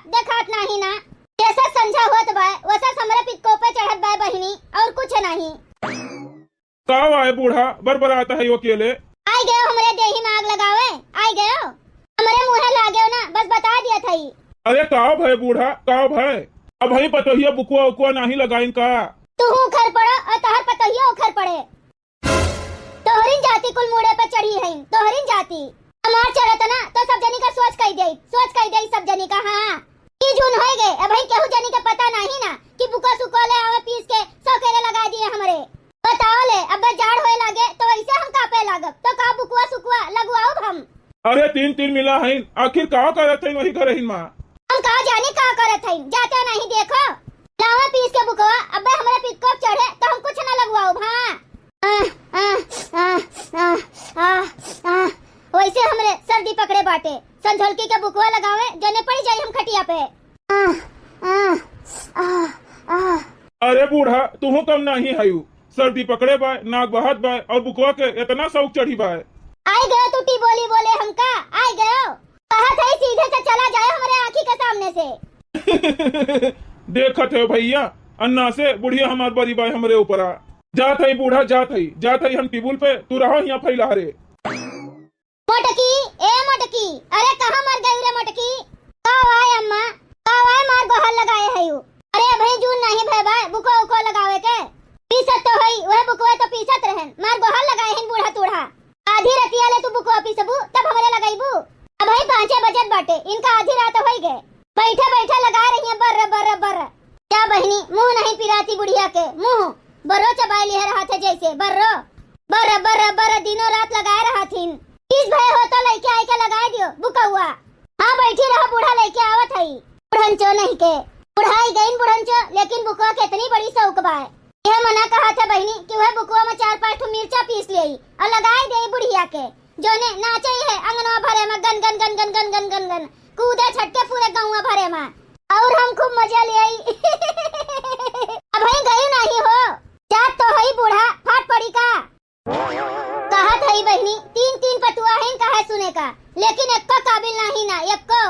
देखात नहीं ना। कैसा समझा होत बा वैसा हमरे पिक्को पे चढ़त बा बहिनी और कुछ नहीं। का आए बूढ़ा बरबराता है अकेले। आई गयो हमरे देही में आग लगावे, आई गयो हमरे मुंह लागे ना, बस बता दिया थई। अरे का भय बूढ़ा का भय, अब ही पतोहिया बुकुआ उकुआ नहीं लगाइन का। तू उखर पड़ो और तोहर पतोहिया उखर पड़े। तोहरिन जाति कुल मुड़े पे चढ़ी है, तोहरिन जाति हमार चढ़त ना तो सब जनी का सोच कह दे सब जनी का। हाँ की जून हो गए अब ही केहू जनी के पता नहीं ना कि बुका सुकोले आवे पीस के सौकेले लगा दिए हमरे। बताओ ले अब जाड़ होए लागे तो ऐसे हम कापे लागब तो का बुकुआ सुकुआ लगवाओ हम। अरे तीन तीन मिला है आखिर का करत है वही करहिन मां। हम का जाने का करत है, जाते नहीं देखो लावा पीस के बुकवा अब हमरे पिक्को चढ़े तो हम कुछ ना लगवाओ। हाँ वैसे हमरे सर्दी पकड़े बाटे, संझोलकी के बुकवा लगावे जने पड़ी जाई हम खटिया पे। अरे बूढ़ा तू कम नहीं है, सर्दी पकड़े बा नाक बहत बा और बुकवा के इतना शौक चढ़ी बा। आई गयो टूटी बोली बोले हमका, आई गयो कहा था सीधे से चला जाए हमारे आँखी के सामने से। देखत है भैया अन्ना से बुढ़िया हमार बड़ी बाई हमरे ऊपर जात है बूढ़ा जात है हम टेबुल पे तू रहो यहाँ फैला रे। मोटकी ए मोटकी, अरे कहाँ मर गई रे मोटकी। कावाय अम्मा कावाय मार गोहल लगाए है यू। अरे भाई जून नहीं भे भाई बुको उको लगावे के पीसत तो है वह बुकवा तो पीसत रहन मार गोहल लगाए हैं बूढ़ा तूढ़ा। आधी रतिया ले तू बुकवा पीसबू तब हमरे लगाईबू। अब भाई 5 बजत बाटे इनका आधी रात हो गए, बैठे बैठे लगा रही है बर बर बर। क्या बहनी मुंह नहीं पिराती बुढ़िया के, मुंह बर्रो चबाई लिया रहा था जैसे बर्रो बर बर बर दिनों रात लगाए रहा थी। किस भय हो तो लइके आई के लगाए दियो बुका हुआ। हाँ बैठी रहा बूढ़ा लइके आवत है बुढ़नचो नहीं के बुढ़ाई गईन बुढ़नचो, लेकिन बुकवा कितनी बड़ी शौक बा। यह मना कहा था बहनी कि वह बुकवा में 4-5 मिर्चा पीस ले और लगाई दे बुढ़िया के जोने नाचे है अंगनवा भरे में gun gun gun gun gun gun gun gun कूदे छटके पूरे गाँव भरे में और हम खूब मजा ले आई। अब ही गई नहीं हो जात तो है बूढ़ा फाट पड़ी का। कहा था बहनी 3-3 पतुआ है कहा सुने का, लेकिन एक को काबिल नहीं ना एक को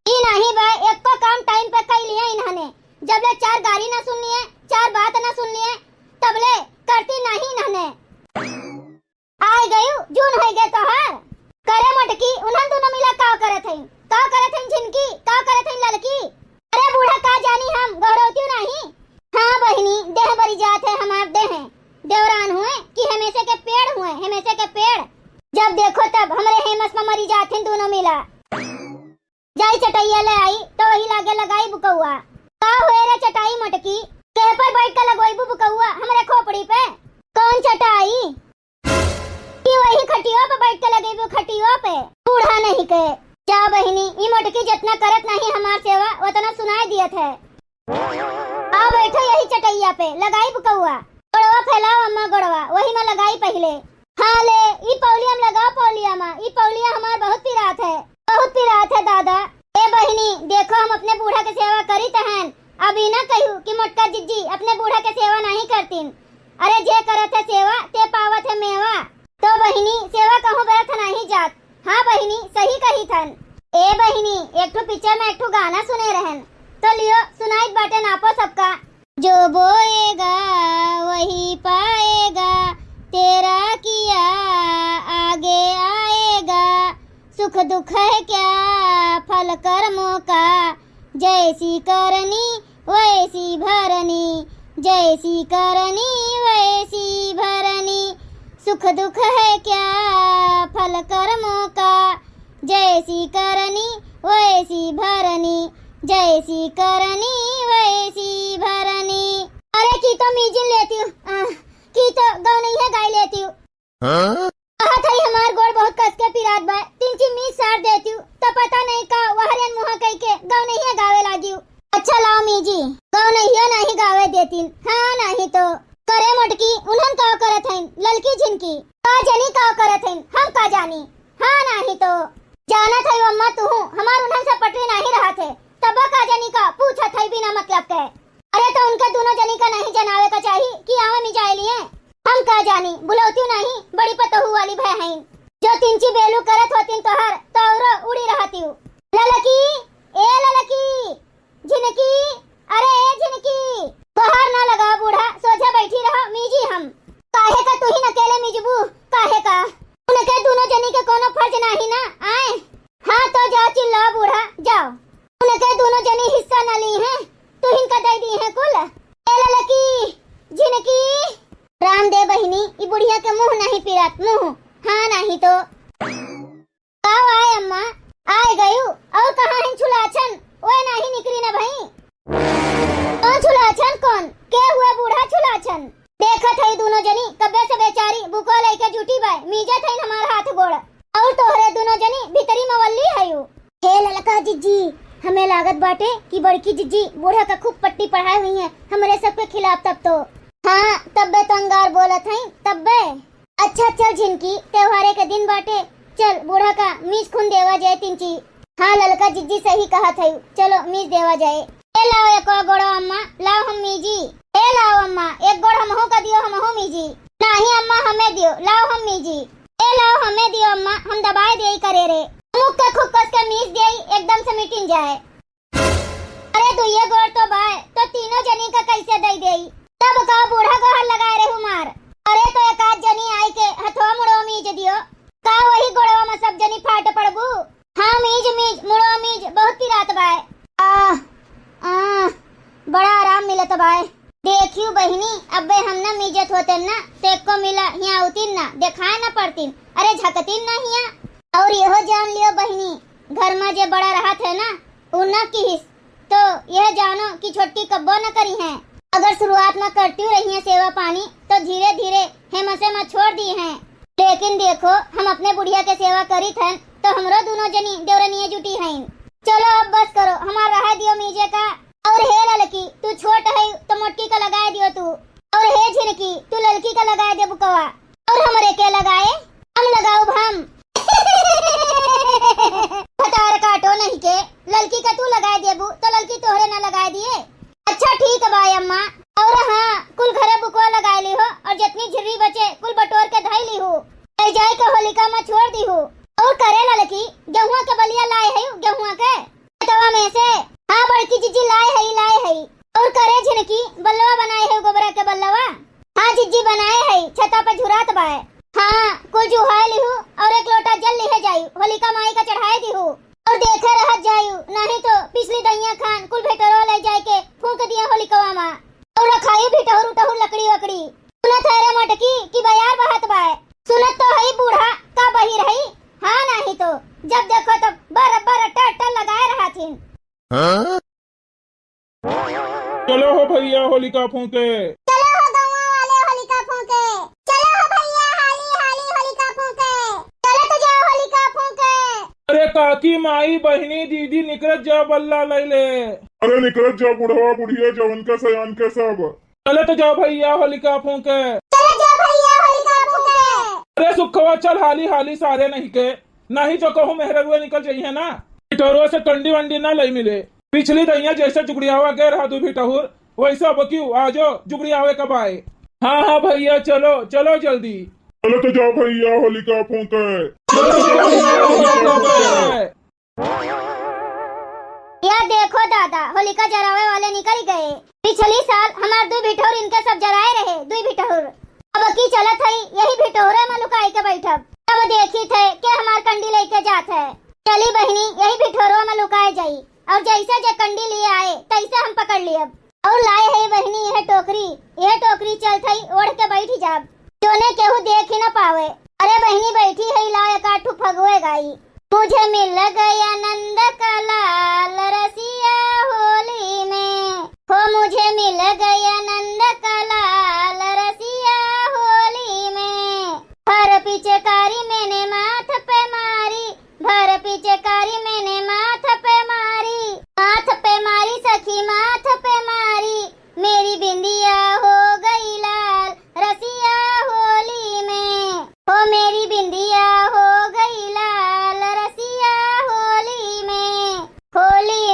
ही नहीं भाई एक को काम टाइम पे कर लिया इन्होंने। जब ले 4 गाली ना सुननी है 4 बात ना सुननी है तब ले करती नहीं इन्होंने। आई गई जून हो गए तो हार करे मोटकी उन्हें दोनों मिला का करत है झिनकी का करत है लड़की। अरे बूढ़ा का जानी हम गौरवती नहीं। हाँ बहनी देह बरी जात है हमार देह देवरान हुए कि हमेशा के पेड़ हुए हमेशा के पेड़, जब देखो तब हमरे हेमस में मरी जाते दोनों मिला। जाई चटाइया ले आई तो वही लागे लगाई बुकौआ। का हुए रे चटाई मोटकी कह पर बैठ कर लगोई बुकौआ हमरे खोपड़ी पे। कौन चटाई कि वही खटियो पे बैठ कर लगेबू खटियो पे बूढ़ा नहीं के। क्या बहनी ई मोटकी जितना करत नहीं हमार सेवा उतना सुनाई दियत है। आ बैठो यही चटाइया पे लगाई बुकौआ गोड़वा फैलाओ अम्मा गोड़वा वही में लगाई पहले। हाँ ले ई पौलिया में लगाओ पौलिया में, ई पौलिया हमार बहुत पिरात है दादा। ए बहनी देखो हम अपने बूढ़ा के सेवा करी तहन अभी ना कहू कि मोटका जिज्जी अपने बूढ़ा के सेवा नहीं करतीन। अरे जे करत है सेवा ते पावत है मेवा। तो बहनी सेवा कहूँ व्यर्थ नहीं जात। हाँ बहनी सही कही थन। ए बहनी एक ठो पिक्चर में एक ठो गाना सुने रहन तो लियो सुनाई बाटे नापो सबका। जो बोएगा वही पाएगा तेरा किया आगे आएगा, सुख दुख है क्या फल कर्मों का, जैसी करनी वैसी भरनी, जैसी करनी वैसी भरनी, सुख दुख है क्या फल कर्मों का, जैसी करनी वैसी भरनी, जैसी करनी वैसी भरनी। अरे की तो मीजिन लेती हूँ की तो गाँव नहीं है गाय लेती हूँ। कहा था हमार गोड़ बहुत कस के पिरात बा 3 मीज सार देती हूँ तो पता नहीं का वहरियन मुहा कह के गाँव नहीं है गावे लागी हूँ। अच्छा लाओ मीजी गाँव नहीं गावे देती। हाँ नहीं तो करे मोटकी उन्हन का करत है ललकी झिनकी का जानी का करत है हम का जानी। हाँ नहीं तो जाना था अम्मा तू हमार उन्हन से पटरी नहीं रहा थे तब का जानी का पूछा था बिना मतलब के। अरे तो उनका दोनों जनी का नहीं जनावे का चाहिए कि आवा मिजाए लिए हम का जानी बुलौती नहीं बड़ी पतहू वाली भय हैं जो 3 बेलू करत होती तो हर तो उड़ी रहती हूँ। ललकी ए ललकी नहीं ना आए। हाँ तो जाओ चिल्लाओ बूढ़ा जाओ। उनके दोनों जनी हिस्सा न ली हैं तो इनका दे दी है कुल। ए ललकी जिनकी राम दे बहिनी ई बुढ़िया के मुंह नहीं पिरात मुंह। हाँ नहीं तो आओ आए अम्मा आए गयू। और कहाँ है छुलाछन ओए नहीं निकली ना भाई। कौन छुलाछन कौन के हुआ बूढ़ा छुलाछन। देखत है दोनों जनी कब्बे से बेचारी बुको लेके जूटी बाय मीजत है हमार हाथ गोड़। और तोहरे दोनों जनी भीतरी मवल्ली हयू। हे ललका जिज्जी हमें लागत बाटे कि बड़की जिज्जी बूढ़ा का खूब पट्टी पढ़ाई हुई है हमारे सब के खिलाफ। तब तो हाँ तब्बे तो अंगार बोलत है तब्बे। अच्छा चल झिनकी त्योहारे के दिन बाटे चल बूढ़ा का मीज खून देवा जाए तिंची। हाँ ललका जिज्जी सही कहा था चलो मीज देवा जाए। ए लाओ एक गोड़ो अम्मा लाओ हम मीजी। ए लाओ अम्मा एक गोड़ हमहू का दियो हमहू मीजी। नहीं अम्मा हमें दियो लाओ हम मीजी। ए लाओ हमें दियो अम्मा हम दबाए दे करे रे मुख के खूब कस के मीज दे एकदम से मिटिन जाए। अरे तू ये गोड़ तो बाय तो तीनों जनी का कैसे दे दे। तब का बूढ़ा को हाथ लगाए रे मार। अरे तो एक आध जनी आई के हथवा मुड़ो मीज दियो का वही गोड़वा में सब जनी फाट पड़बू। हाँ मीज मीज मुड़ो मीज बहुत पिरात बाय। बड़ा आराम मिलत बाय। देखियो बहिनी अबे हम ना मीजत होते ना तेक को मिला यहाँ उतीन ना दिखाए ना पड़तीन। अरे झकतीन ना हिया। और यह जान लियो बहिनी घर में जे बड़ा रहा थे ना उन्ना की हिस तो यह जानो कि छोटी कब्बो न करी है। अगर शुरुआत में करती रही है सेवा पानी तो धीरे धीरे हेमसे में छोड़ दी है। लेकिन देखो हम अपने बुढ़िया के सेवा करी थे तो हमरो दोनों जनी देवरनिये जुटी हैं। चलो अब बस करो हमार रहा दियो मीजे का। और हे ललकी तू छोट है तो मोटकी का लगाए दियो तू। और हे झिनकी तू ललकी का लगाए दे बुकवा। और हमरे के लगाए हम लगाओ हम। फटार काटो नहीं के ललकी का तू लगाए देबू तो ललकी तोहरे ना लगाए दिए। अच्छा ठीक है भाई अम्मा। और हाँ कुल घरे बुकवा लगाए ली हो और जितनी झिर्री बचे कुल बटोर के धाई ली हो जाए के होलिका में छोड़ दी हो। और करे ललकी गेहुआ के बलिया लाए है गेहुआ के तवा में से। हाँ बड़की जिज्जी लाए है। और करे झिनकी बल्लवा बनाए है गोबरा के बल्लवा। हाँ जिज्जी बनाए है छता पे झुरात बाय। हाँ कुल जुहाए ली और एक लोटा जल लिहे जायु होलिका माई का चढ़ाए दी और देखे रहत जायु नहीं तो पिछली दैया खान कुल भेटरो ले जाए के फूंक दिया होलिकवा में। और रखाई भी टहुर टहुर लकड़ी वकड़ी सुनत है रे मटकी की बयार बहत बाय। सुनत तो है बूढ़ा का बही रही। हाँ नहीं तो जब देखो तब बर टर लगाए रहा थी। चलो हो भैया होलिका फूंके। चलो हो गौवा वाले होलिका फूंके। चलो हो भैया हाली हाली होलिका फूंके। चलो तो जाओ होलिका फूंके। अरे काकी माई बहिनी दीदी निकलत जा बल्ला लैले। अरे निकलत जा बुढ़वा बुढ़िया जवन का सयान के सब। चले तो जाओ भैया होलिका फूंके। चलो जाओ भैया होलिका फूंके। अरे सुखवा चल हाली हाली सारे नहीं के नहीं जो कहूँ मेहरुआ निकल जाइए ना पिटोरो से कंडी वंडी ना लई मिले। पिछली दैया जैसे जुगड़ियावा गए रहा तू भी टहुर वैसा बक्यू आजो जुगड़ियावे कब आए। हाँ भैया चलो चलो जल्दी। चलो तो जाओ भैया होलिका फूंके। या देखो दादा होलिका जरावे वाले निकल गए। पिछली साल हमार दो भिठौर इनके सब जराए रहे दो भिठौर। अब की चलत है यही भिठौरे में लुकाई के बैठब। अब देखी थे कि हमार कंडी लेके जात है। चली बहनी यही भिठौरवा में लुकाए जाई और जैसे जे कंडी लिए आए तैसे हम पकड़ लिए। और लाए है बहनी यह टोकरी चल थई ओढ़ के बैठी जाब जोने केहू देख ही न पावे। अरे बहनी बैठी है लाए काठू फगवे गाई। मुझे मिल गया नंद का लाल रसिया होली में हो मुझे मिल गया नंद का लाल रसिया होली में। भर पिचकारी मैंने माथ पे मारी भर पिचकारी मैंने माथ पे मारी सखी माथ पे मारी मेरी बिंदिया हो गई लाल रसिया होली में हो मेरी बिंदिया हो गई लाल रसिया होली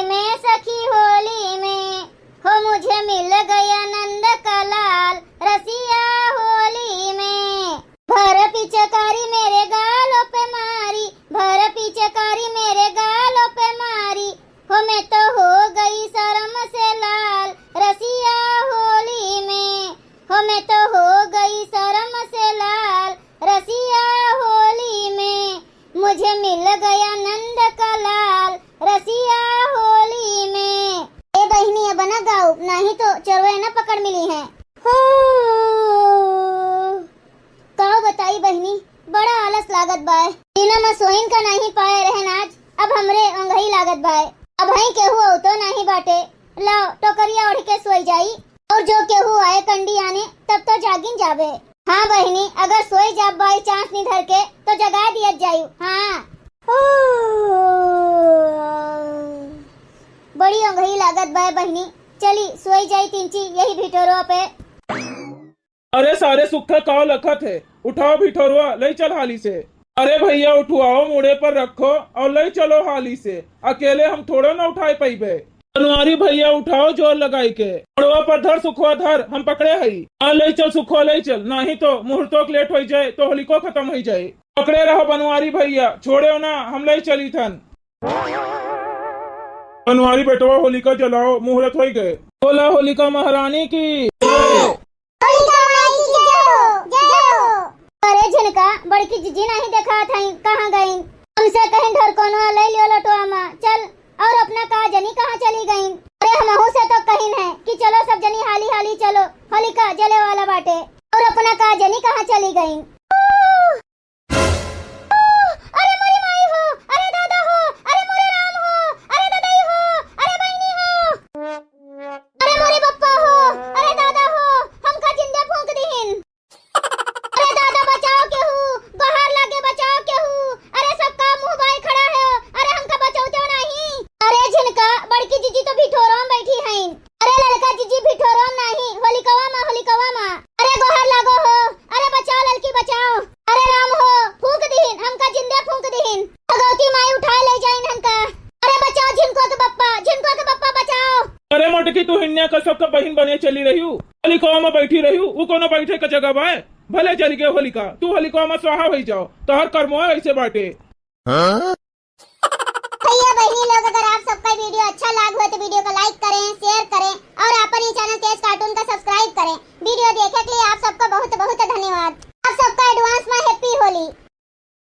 में सखी होली में हो मुझे मिल गया नंद का लाल रसिया होली में। भर पिचकारी मेरे गालों पे मारी भर पिचकारी मेरे गालों पे मारी हो मैं तो हो गई शर्म से लाल रसिया होली में हो मैं तो हो गई शर्म से लाल रसिया होली में। मुझे अरे मिल गया नंद का लाल रसिया होली में। ए बहनी अब ना गाओ, नहीं तो चरवे न पकड़ मिली है। हो कहो बताई बहनी, बड़ा आलस लागत बाय। बिना मसोइन का नहीं पाए रहन आज, अब हमरे अंगही लागत बाय। अब हई केहू हो तो नहीं बाटे, लाओ टोकरिया ओढ़ के सोई जाई, और जो केहू आए कंडी आने तब तो जागिन जावे। हाँ बहनी, अगर सोई जाब बाई चांस नहीं धर के तो जगा दिया जायू। हाँ बड़ी अंगही लागत बाय बहनी, चली सोई जाई तिंची यही भिटोरो पे। अरे सारे सुखे काव लखत है, उठाओ भिठोरुआ ले चल हाली से। अरे भैया उठवाओ, मुड़े पर रखो और ले चलो हाली से, अकेले हम थोड़ो ना उठाए पैबे। बनवारी भैया उठाओ जोर लगाई के, मुड़वा पर धर सुखवा धर, हम पकड़े हई। हाँ ले चल सुखवा ले चल, नहीं तो मुहूर्तों लेट हो जाए तो होलिको खत्म हो जाए। पकड़े रहो बनवारी भैया, छोड़े ना, हम ले चली थन। बनवारी बेटवा होलिका जलाओ, मुहूर्त हो गए। बोला होलिका महारानी की। अरे झिनका, बड़की जीजी नहीं देखा था, कहाँ गई? हमसे कहीं ढर कोनो ले लियो लटोआ माँ, चल। और अपना का जनी कहाँ चली गई? अरे हमहू से तो कहीं है कि चलो सब जनी हाली हाली चलो, होलिका जले वाला बाटे। और अपना का जनी कहाँ चली गई? अरे मोरी माई हो, अरे दादा हो, अरे मोरे राम हो, अरे दादाई हो, अरे बहनी हो, अरे मोरे बप्पा हो, अरे दादा हो, हमका जिंदे फूंक दीहिन। अरे दादा बचाओ केहू, बाहर लगे बचाओ केहू, अरे सबका मुंह बाई खड़ा है, अरे हमका बचाओ नहीं। अरे झिनका, बड़की जीजी तो भिठोरम बैठी हैं। अरे लड़का जीजी भिठोरम नहीं, होलिकवा माँ, अरे बाहर लगो हो, अरे बचाओ लड़की बचाओ, अरे राम हो, फूंक दीहिन, हमका जिंदे फूंक दीहिन, भगवती माई उठाए ले जाइन हमका। अरे बचाओ झिनको के बप्पा बचाओ। अरे मोटकी तू हिन्या का सबका बहन बने चली रही हूँ, होलिका में बैठी रही हूँ, वो कोनो बैठे का जगह बाय। भले चली गए होलिका, तू होलिका में स्वाहा हो जाओ, तो हर कर्मो ऐसे बाटे। भैया बहनी लोग, अगर आप सबका वीडियो अच्छा लगा हो तो वीडियो को लाइक करें, शेयर करें और अपने चैनल तेज कार्टून का सब्सक्राइब करें। वीडियो देखने के लिए आप